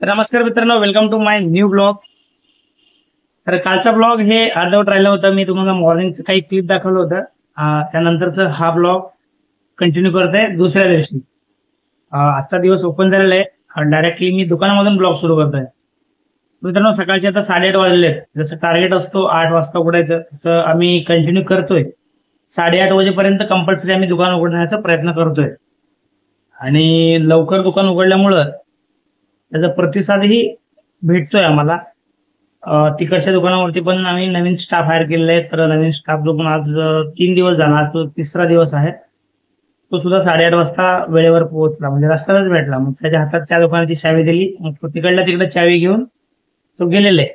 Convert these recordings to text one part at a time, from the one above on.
तर नमस्कार मित्रांनो, welcome to my new blog. तर कालचा ब्लॉग हे अर्धवट राहिला होता. मी तुम्हाला मॉर्निंगचं काही क्लिप दाखवलं होतं. त्यानंतरचा हा ब्लॉग कंटिन्यू करत आहे दुसऱ्या दिवशी. आजचा दिवस ओपन झालेला आहे. डायरेक्टली मी दुकानामधून ब्लॉग सुरू करत आहे. मित्रांनो, सकाळचे आता 8:30 वाजले आहेत. जसं टार्गेट असतो 8 वाजता उघडायचं, तसं आम्ही कंटिन्यू करतोय. 8:30 वाजेपर्यंत कंपल्सरी आम्ही दुकान उघडण्याचा प्रयत्न करतोय. आणि लवकर दुकान उघडल्यामुळं त्याचा प्रतिसादही भेटतोय आम्हाला. तिकडच्या दुकानावरती पण आम्ही नवीन स्टाफ हायर केलेला आहे. तर नवीन स्टाफ जो पण आज 3 दिवस झाला, आज तो तिसरा दिवस आहे. तो सुद्धा 8:30 वाजता वेळेवर पोहोचला, म्हणजे रस्त्यालाच भेटला. मग त्याच्या हातात त्या दुकानाची चावी दिली. मग तो तिकडल्या तिकडे चावी घेऊन तो गेलेला आहे.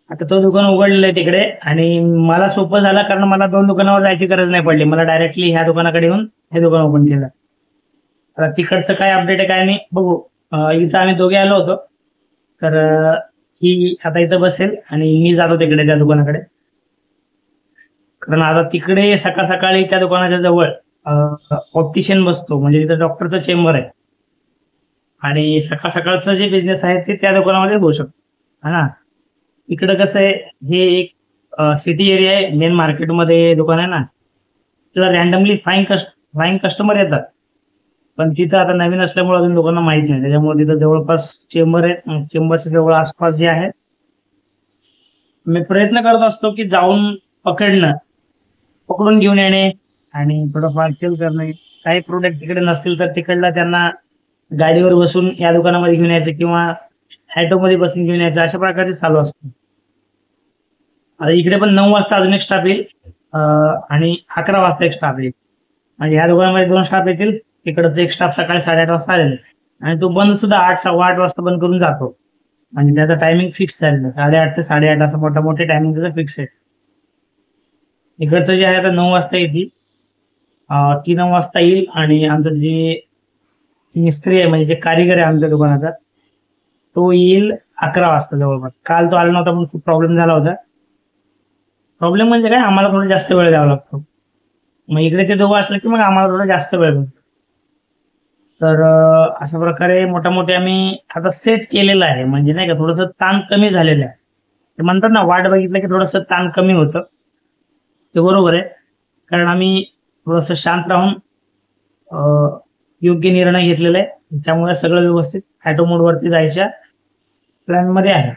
आता तो दुकान उघडलेलं आहे तिकडे, आणि मला सोपं झालं कारण मला 2 दुकानावर जायची गरज नाही पडली. मला डायरेक्टली ह्या दुकानाकडे येऊन हे दुकान ओपन केलं. आता तिकडचं काय अपडेट आहे काय नाही बघू. इथं आम्ही दोघे आलो होतो. तर ही आता इथं बसेल आणि मी जातो तिकडे त्या दुकानाकडे. कारण आता तिकडे सकाळ सकाळी त्या दुकानाच्या जवळ ऑप्टिशियन बसतो, म्हणजे तिथं डॉक्टरचं चेंबर आहे. आणि सकाळ सकाळचं जे बिझनेस आहे ते त्या दुकानामध्ये होऊ शकतो, है ना. इकडं कसं आहे, हे एक सिटी एरिया आहे, मेन मार्केटमध्ये दुकान आहे ना. तिला रॅन्डमली फ्लाईंग कस्टमर येतात. पण तिथं आता नवीन असल्यामुळे अजून लोकांना माहित नाही, त्याच्यामुळे तिथं जवळपास चेंबर आहे. चेंबरच्या जवळ आसपास जे आहे, मी प्रयत्न करत असतो की जाऊन पकडून घेऊन येणे आणि थोडंफार सेल करणे. काही प्रोडक्ट तिकडे नसतील तर तिकडला त्यांना गाडीवर बसून या दुकानामध्ये घेऊन यायचं किंवा मध्ये बसून घेऊन यायचं, अशा प्रकारचे चालू असतं. आता इकडे पण 9 वाजता अजून एक स्टाफ येईल आणि 11 वाजता एक स्टाफ येईल. म्हणजे ह्या दुकानामध्ये 2 स्टाफ येतील. तिकडचं एक स्टाफ सकाळी 8:30 वाजता आलेला आणि तो बंद सुद्धा 8, 8:15 वाजता बंद करून जातो. म्हणजे त्याचा टायमिंग फिक्स झालेला, 8:30 ते 8:30 असं मोठे टायमिंग त्याचा फिक्स आहे. इकडचं जे आहे आता 9 वाजता येतील. ती 9 वाजता येईल. आणि आमचं जे मिस्त्री आहे, म्हणजे जे कारीगर आहे आमच्या दुकानाचा, तो येईल 11 वाजता जवळपास. काल तो आला नव्हता पण खूप प्रॉब्लेम झाला होता. प्रॉब्लेम म्हणजे काय, आम्हाला थोडं जास्त वेळ द्यावा लागतो. मग इकडे ते दोघं असलं की मग आम्हाला थोडं जास्त वेळ मिळतो. तर अशा प्रकारे मोठे आम्ही आता सेट केलेलं आहे, म्हणजे नाही का, थोडंसं ताण कमी झालेलं आहे. ते म्हणतात ना, वाट बघितलं की थोडंसं ताण कमी होतं. ते बरोबर आहे. कारण आम्ही थोडंसं शांत राहून योग्य निर्णय घेतलेला आहे. त्यामुळे सगळं व्यवस्थित ऑटो मोडवरती जायच्या प्लॅन मध्ये आहे.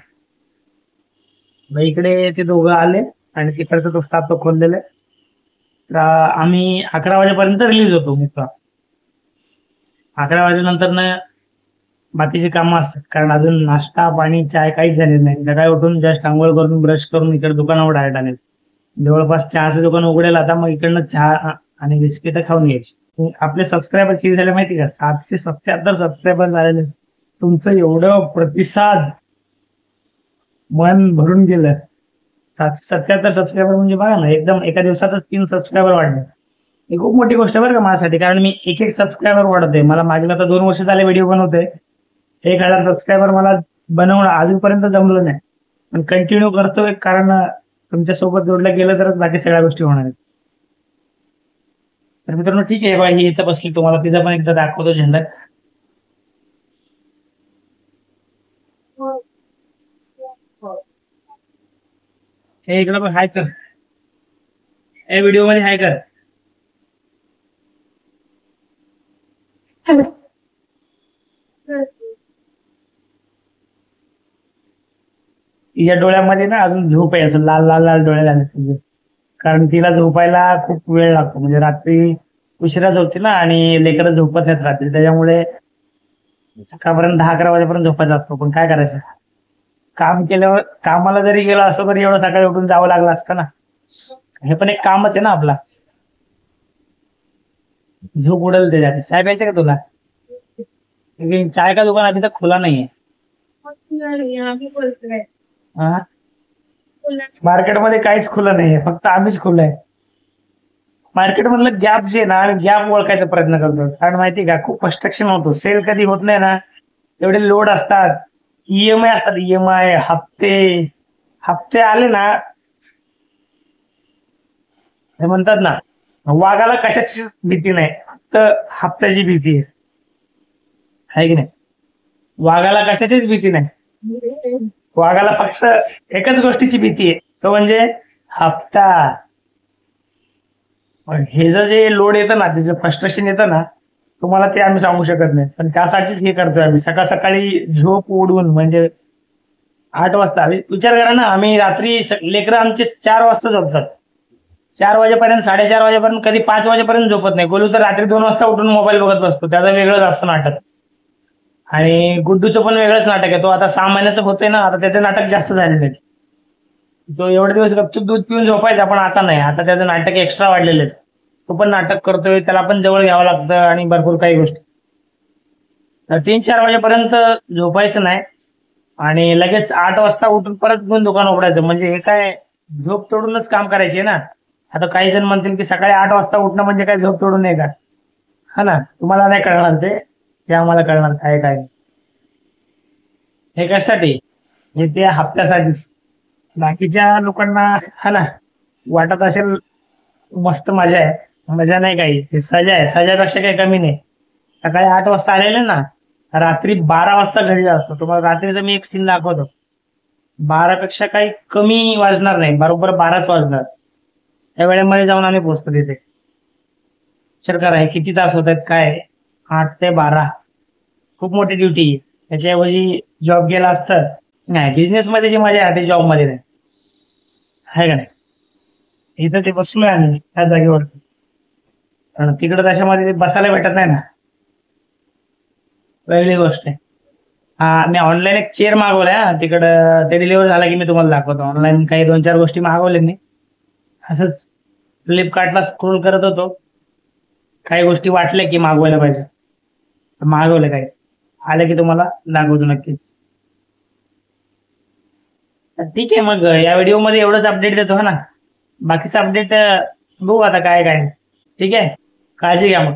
मग इकडे ते दोघं आले आणि तिकडचा तो स्टाफ तो खोललेला आहे. तर आम्ही 11 वाजेपर्यंत रिलीज होतो मित्र. 11 वाजेनंतर ना बाकीची कामं असतात, कारण अजून नाश्ता पाणी चाय काहीच झालेलं नाही. सकाळी उठून जस्ट आंघोळ करून ब्रश करून इकडे दुकानावर डायरेक्ट आले. जवळपास चहाचं दुकान उघडेल आता. मग इकडनं चहा आणि बिस्किट खाऊन घ्यायची. आपले सबस्क्रायबर किती झाले माहिती का? 777 सबस्क्रायबर झालेले. तुमचं एवढं प्रतिसाद मन भरून गेलं. 777 सबस्क्रायबर म्हणजे बघा ना, एकदम एका दिवसातच 3 सबस्क्रायबर वाढले. ही खूप मोठी गोष्ट आहे बरं का माझ्यासाठी, कारण मी एक सबस्क्रायबर वाढवते. मला मागेला तर 2 वर्ष झाले व्हिडिओ बनवतोय. 1000 सबस्क्रायबर मला बनवणं अजूनपर्यंत जमलं नाही, पण कंटिन्यू करतोय, कारण तुमच्यासोबत जोडलं गेलं तरच बाकी सगळ्या गोष्टी होणार आहेत. तर मित्रांनो, ठीक आहे, बाई ही इथं बसली, तुम्हाला तिचा पण एकदा दाखवतो झेंडा. हे इकडं पण हाय कर, हे व्हिडिओ मध्ये हाय कर. तिच्या डोळ्यामध्ये ना अजून झोप आहे, असं लाल लाल लाल डोळे झाले तिचे. कारण तिला झोपायला खूप वेळ लागतो, म्हणजे रात्री उशिरा झोपते ना, आणि लेकरं झोपत नाहीत रात्री. त्याच्यामुळे सकाळपर्यंत 10-11 वाजेपर्यंत झोपायचा असतो. पण काय करायचं, काम केल्यावर, कामाला जरी गेलो असतो तरी एवढं सकाळी उठून जावं लागलं असतं ना. हे पण एक कामच आहे ना आपला. झोप उडेल त्याच्यात. चाय प्यायचं का तुला? लेकिन चाय का दुकान अभी तक खुला नहीं है. हाँ? मार्केटमध्ये काहीच खुलं नाहीये, फक्त आम्हीच खुलं आहे. मार्केट मधलं गॅप जे ना, गॅप ओळखायचा प्रयत्न करतो. कारण माहिती का, खूप कन्स्ट्रक्शन होतो. सेल कधी होत नाही ना, एवढे लोड असतात, ईएमआय असतात, ईएमआय हप्ते. हप्ते आले ना, हे म्हणतात ना, वाघाला कशाची भीती नाही, फक्त हप्त्याची भीती आहे की नाही. वाघाला कशाचीच भीती नाही, वाघाला फक्त एकच गोष्टीची भीती आहे, तो म्हणजे हप्ता. हे जे लोड येतं ना, त्याचं फ्रस्ट्रेशन येतं ना, तुम्हाला ते आम्ही सांगू शकत नाही. पण त्यासाठीच हे करतोय आम्ही, सकाळ सकाळी झोप उडवून. म्हणजे 8 वाजता विचार करा ना, आम्ही रात्री लेकरं आमचे 4 वाजता झोपतात. 4 वाजेपर्यंत, 4:30 वाजेपर्यंत, कधी 5 वाजेपर्यंत झोपत नाही. गोलू तर रात्री 2 वाजता उठून मोबाईल बघत बसतो, त्याचा वेगळंच असतं नाटक. आणि गुड्डूचं पण वेगळंच नाटक आहे. तो आता 6 महिन्याचं होतोय ना, आता त्याचं नाटक जास्त झालेलं आहे. तो एवढे दिवस गपचूप दूध पिऊन झोपायचा, पण आता नाही. आता त्याचं नाटक एक्स्ट्रा वाढलेलं आहे. तो पण नाटक करतोय, त्याला पण जवळ घ्यावं लागतं आणि भरपूर काही गोष्टी. तर 3-4 वाजेपर्यंत झोपायचं नाही आणि लगेच 8 वाजता उठून परत घेऊन दुकान उघडायचं. म्हणजे हे काय, झोप तोडूनच काम करायची आहे ना. आता काही जण म्हणतील की सकाळी 8 वाजता उठणं म्हणजे काय झोप तोडून नाही का? हा ना, तुम्हाला नाही कळणार ते, ते आम्हाला कळणार काय काय. हे कशासाठी? हे ते हप्त्यासाठीच. बाकीच्या लोकांना हा ना वाटत असेल मस्त मजा आहे. मजा नाही काही, हे सजा आहे. सजापेक्षा काही कमी नाही. सकाळी 8 वाजता आलेले ना, रात्री 12 वाजता घरी असतो. तुम्हाला रात्रीचा मी एक सीन दाखवतो. 12 पेक्षा काही कमी वाजणार नाही, बरोबर 12च वाजणार. त्या वेळेमध्ये जाऊन आम्ही पोहोचतो तिथे. विचार करा हे किती तास होत आहेत काय. 8 ते 12 खूप मोठी ड्युटी. त्याच्याऐवजी जॉब गेला असतं. नाही, बिझनेस मध्ये जी मजा आहे ती जॉब मध्ये नाही, आहे का नाही. इथं ते बसलोय आम्ही त्या जागेवर, कारण तिकडे त्याच्यामध्ये बसायला भेटत नाही ना. वेगळी गोष्ट आहे. हा, मी ऑनलाईन एक चेअर मागवलाय. हा, तिकडं ते डिलिव्हर झाला की मी तुम्हाला दाखवतो. ऑनलाईन काही 2-4 गोष्टी मागवले मी. असंच फ्लिपकार्टला स्क्रोल करत होतो, काही गोष्टी वाटल्या की मागवायला पाहिजे, तर मागवलं काही. आलं की तुम्हाला दाखवतो नक्कीच. तर ठीक आहे, मग या व्हिडिओमध्ये एवढंच अपडेट देतो हा ना. बाकीचं अपडेट बघू आता काय काय. ठीक आहे, काळजी घ्या मग.